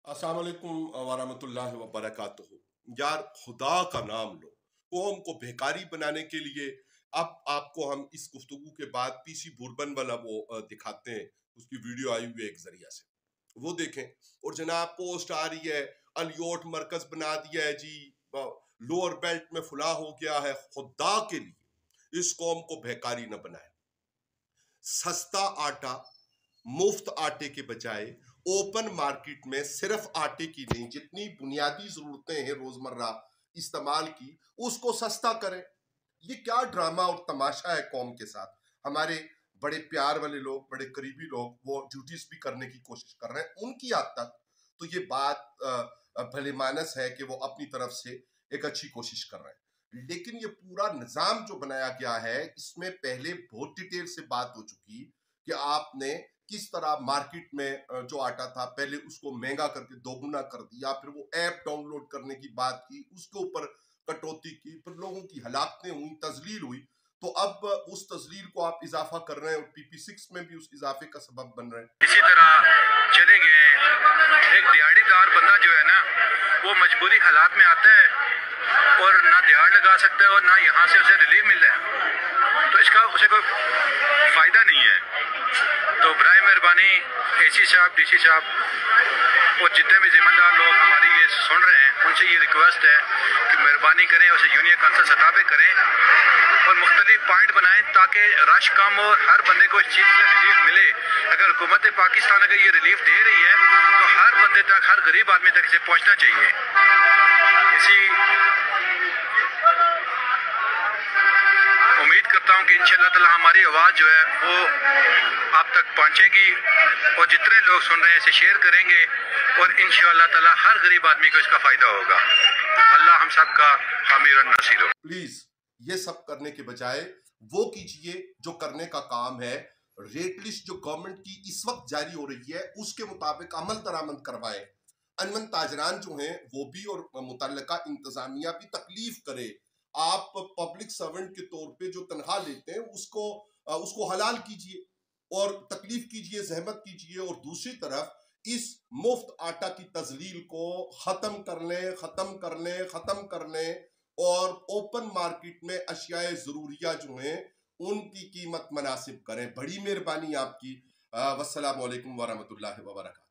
अस्सलाम वालेकुम वरहमतुल्लाहि वबरकातुहू। यार खुदा का नाम लो, कौम को बेकारी बनाने के लिए। अब आपको हम इस गुफ्तगू के बाद पीसी बुरबन वाला वो दिखाते हैं, उसकी वीडियो आई हुई है एक जरिया से, वो देखें। और जनाब पोस्ट आ रही है, अलियोट मरकज बना दिया है जी, लोअर बेल्ट में फुला हो गया है। खुदा के लिए इस कौम को बेकारी न बनाए। सस्ता आटा, मुफ्त आटे के बजाय ओपन मार्केट में सिर्फ आटे की नहीं, जितनी बुनियादी जरूरतें हैं रोजमर्रा इस्तेमाल की, उसको सस्ता करें। ये क्या ड्रामा और तमाशा है कौम के साथ। हमारे बड़े प्यार वाले लोग, बड़े करीबी लोग, वो ड्यूटीज भी करने की कोशिश कर रहे हैं। उनकी हद तक तो ये बात भले मानस है कि वो अपनी तरफ से एक अच्छी कोशिश कर रहे हैं, लेकिन ये पूरा निजाम जो बनाया गया है, इसमें पहले बहुत डिटेल से बात हो चुकी कि आपने किस तरह मार्केट में जो आटा था पहले उसको महंगा करके दोगुना कर दिया, फिर वो ऐप डाउनलोड करने की बात की, उसके ऊपर कटौती की, फिर लोगों की हलाकतें हुई, तजलील हुई। तो अब उस तजलील को आप इजाफा कर रहे हैं और PP6 में भी उस इजाफे का सबब बन रहे हैं। इसी तरह चले गए। एक दिहाड़ीदार बंदा जो है ना, वो मजबूरी हालात में आता है और ना दिहाड़ लगा सकता है और ना यहाँ से उसे रिलीफ मिल रहा है, तो इसका उसे कोई फायदा नहीं है। तो बराए मेहरबानी AC साहब, DC साहब और जितने भी जिम्मेदार लोग हमारी ये सुन रहे हैं, उनसे ये रिक्वेस्ट है कि मेहरबानी करें, उसे यूनियन काउंसिल सतह पे करें और मुख्तलिफ पॉइंट बनाएं ताकि रश कम हो, हर बंदे को इस चीज़ से रिलीफ मिले। अगर हुकूमत पाकिस्तान अगर ये रिलीफ दे रही है तो हर बंदे तक, हर गरीब आदमी तक इसे पहुँचना चाहिए। इसी उम्मीद करता हूँ कि इंशाअल्लाह ताला हमारी आवाज़ जो है वो आप तक पहुँचेगी और जितने लोग सुन रहे हैं इसे शेयर करेंगे और इंशाअल्लाह ताला हर गरीब आदमी को इसका फ़ायदा होगा। अल्लाह हम सब का हामी और नासिर हो। प्लीज ये सब करने के बजाय वो कीजिए जो करने का काम है। रेट लिस्ट जो गवर्नमेंट की इस वक्त जारी हो रही है, उसके मुताबिक अमल दरामद करवाए। अनवन ताजरान जो हैं वो भी और मुतल्लिका इंतजामिया भी तकलीफ करे। आप पब्लिक सर्वेंट के तौर पे जो तनख्वाह लेते हैं उसको हलाल कीजिए और तकलीफ कीजिए, जहमत कीजिए। और दूसरी तरफ इस मुफ्त आटा की तजलील को खत्म कर लें, खत्म कर लें, खत्म कर लें। और ओपन मार्केट में अशियाए जरूरिया जो हैं उनकी कीमत मुनासिब करें। बड़ी मेहरबानी आपकी। वस्सलाम वालेकुम वरहमतुल्लाहि वबरकातुहू।